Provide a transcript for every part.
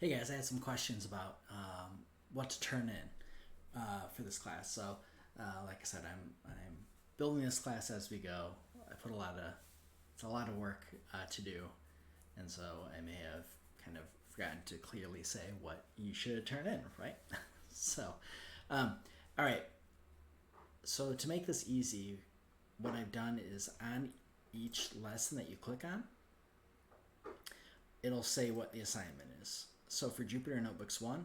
Hey guys, I had some questions about what to turn in for this class. So, like I said, I'm building this class as we go. I put it's a lot of work to do, and so I may have kind of forgotten to clearly say what you should turn in, right? so, all right. So to make this easy, what I've done is on each lesson that you click on, it'll say what the assignment is. So for Jupyter Notebooks 1,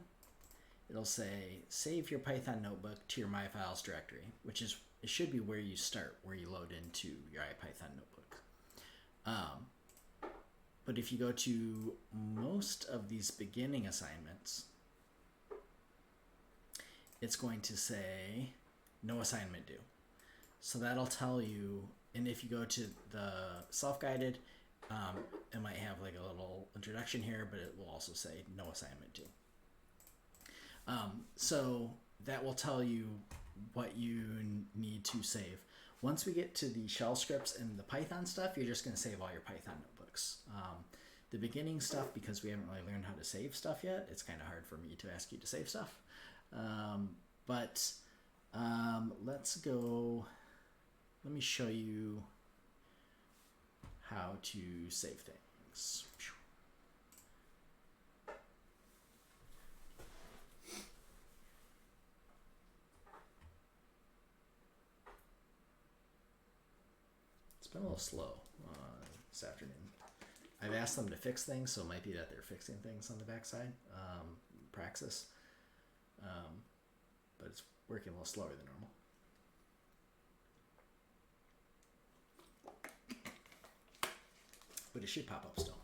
it'll say save your Python notebook to your My Files directory, which is it should be where you start, where you load into your IPython notebook. But if you go to most of these beginning assignments, it's going to say no assignment due. So that'll tell you, and if you go to the self-guided, it might have like a little introduction here, but it will also say no assignment due. So that will tell you what you need to save. Once we get to the shell scripts and the Python stuff, you're just going to save all your Python notebooks. The beginning stuff, because we haven't really learned how to save stuff yet, it's kind of hard for me to ask you to save stuff. But let's go, let me show you how to save things. It's been a little slow this afternoon. I've asked them to fix things, so it might be that they're fixing things on the backside, Praxis, but it's working a little slower than normal. But it should pop up still.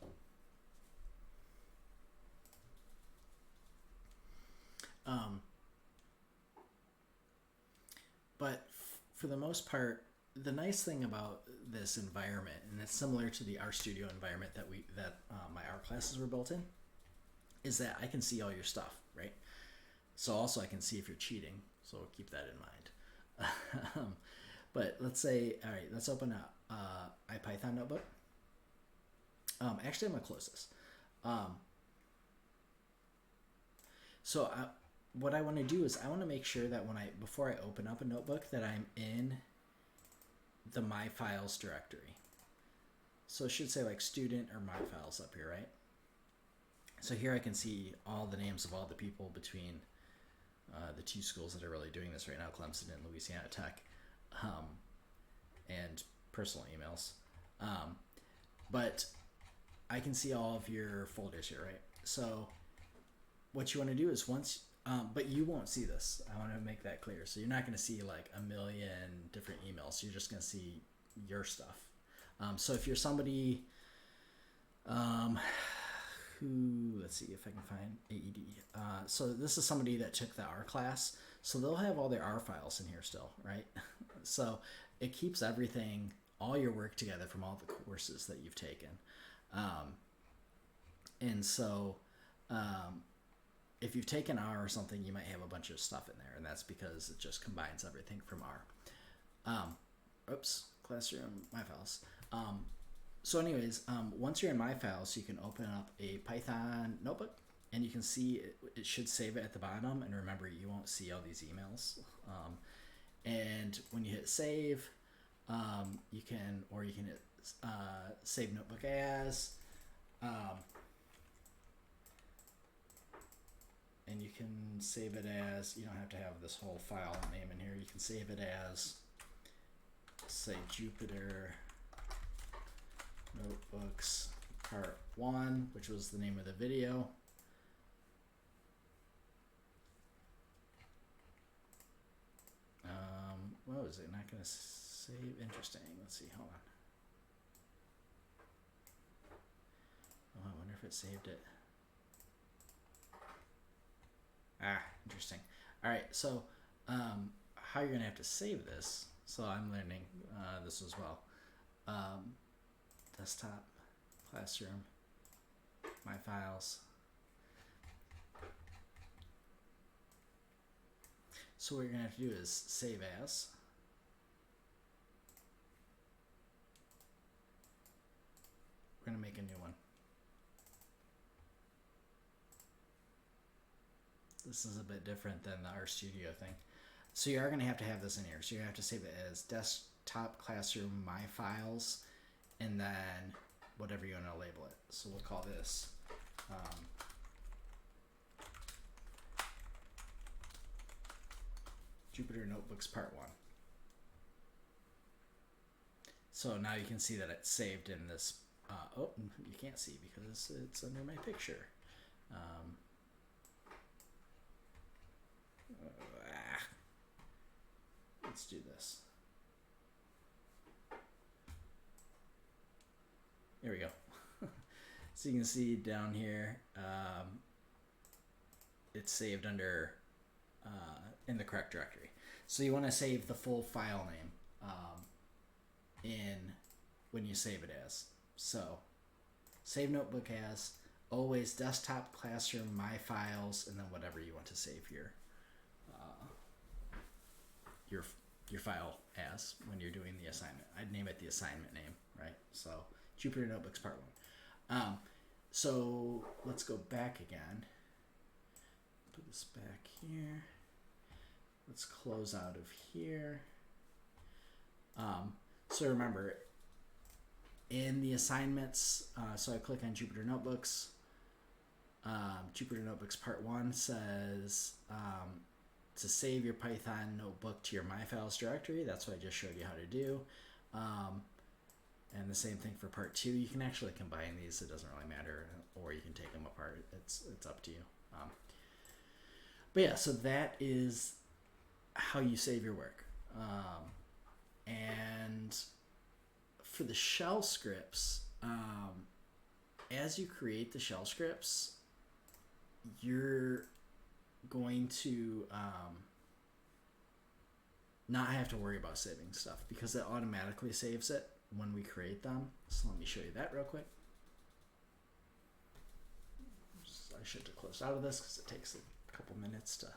But for the most part, the nice thing about this environment, and it's similar to the RStudio environment that my R classes were built in, is that I can see all your stuff, right? So also I can see if you're cheating, so keep that in mind. But let's say, all right, let's open up IPython notebook. Actually, I'm gonna close this. What I want to do is I want to make sure that before I open up a notebook, that I'm in the My Files directory. So it should say like student or My Files up here, right? So here I can see all the names of all the people between the two schools that are really doing this right now, Clemson and Louisiana Tech, and personal emails. But I can see all of your folders here, right? So what you want to do is but you won't see this. I want to make that clear. So you're not going to see like a million different emails. You're just going to see your stuff. So if you're somebody who, let's see if I can find AED. So this is somebody that took the R class. So they'll have all their R files in here still, right? So it keeps everything, all your work together from all the courses that you've taken. And so if you've taken R or something, you might have a bunch of stuff in there, and that's because it just combines everything from R. Classroom, My Files. So anyways, once you're in My Files, you can open up a Python notebook, and you can see it should save it at the bottom, and remember, you won't see all these emails. And when you hit save, you can hit save notebook as, and you can save it as, you don't have to have this whole file name in here, you can save it as, say, Jupyter Notebooks Part 1, which was the name of the video. What was it not going to save? Interesting. Let's see, hold on. Oh, I wonder if it saved it. Interesting. All right, so how you're gonna have to save this. So I'm learning this as well. Desktop, classroom, My Files. So what you're gonna have to do is save as. We're gonna make a new one. this is a bit different than the RStudio thing. So you are going to have this in here. So you have to save it as desktop classroom my files, and then whatever you want to label it. So we'll call this Jupyter Notebooks Part 1. So now you can see that it's saved in this. Oh, you can't see because it's under my picture. Let's do this. There we go. So you can see down here, it's saved under in the correct directory. So you want to save the full file name in when you save it as. So save notebook as, always desktop classroom my files, and then whatever you want to save your file as when you're doing the assignment. I'd name it the assignment name, right? So Jupyter Notebooks Part 1. So let's go back again. Put this back here. Let's close out of here. So remember, in the assignments, so I click on Jupyter Notebooks. Jupyter Notebooks Part 1 says to save your Python notebook to your My Files directory. That's what I just showed you how to do. And the same thing for Part 2. You can actually combine these. It doesn't really matter, or you can take them apart. It's up to you. But yeah, so that is how you save your work. And for the shell scripts, as you create the shell scripts, you're going to not have to worry about saving stuff because it automatically saves it when we create them. So let me show you that real quick. I should have closed out of this because it takes a couple minutes to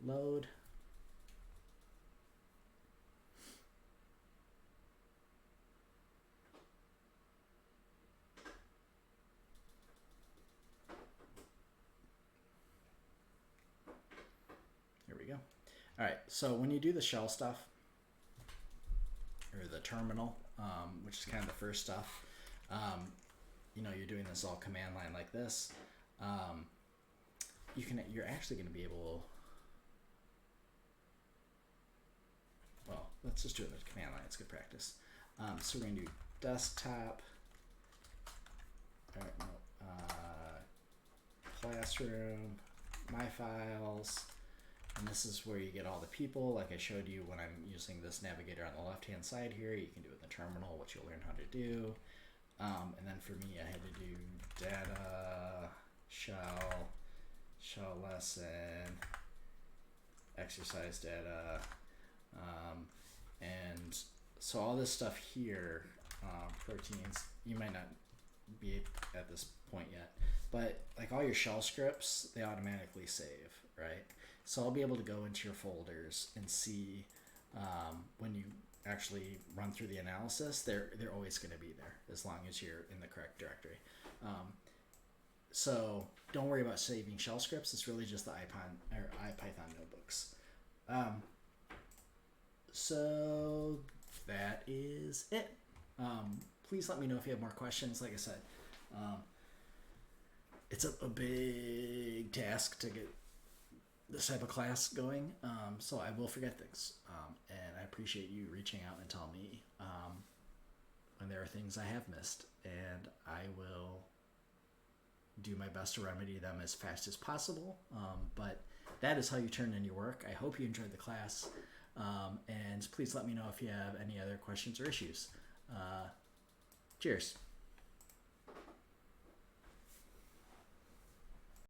load. Here we go. All right, so when you do the shell stuff, or the terminal, which is kind of the first stuff, you're doing this all command line like this. You're actually going to be able. Well, let's just do it with command line. It's good practice. So we're going to do desktop. All right, no, classroom, my files. And this is where you get all the people, like I showed you when I'm using this navigator on the left-hand side here. You can do it in the terminal, which you'll learn how to do. And then for me, I had to do data, shell lesson, exercise data. And so all this stuff here, proteins, you might not be at this point yet, but like all your shell scripts, they automatically save, right? So I'll be able to go into your folders and see when you actually run through the analysis, they're always going to be there as long as you're in the correct directory. So don't worry about saving shell scripts. It's really just the IPython notebooks. So that is it. Please let me know if you have more questions. Like I said, it's a big task to get this type of class going, so I will forget things, and I appreciate you reaching out and telling me when there are things I have missed, and I will do my best to remedy them as fast as possible, but that is how you turn in your work. I hope you enjoyed the class, and please let me know if you have any other questions or issues. Cheers.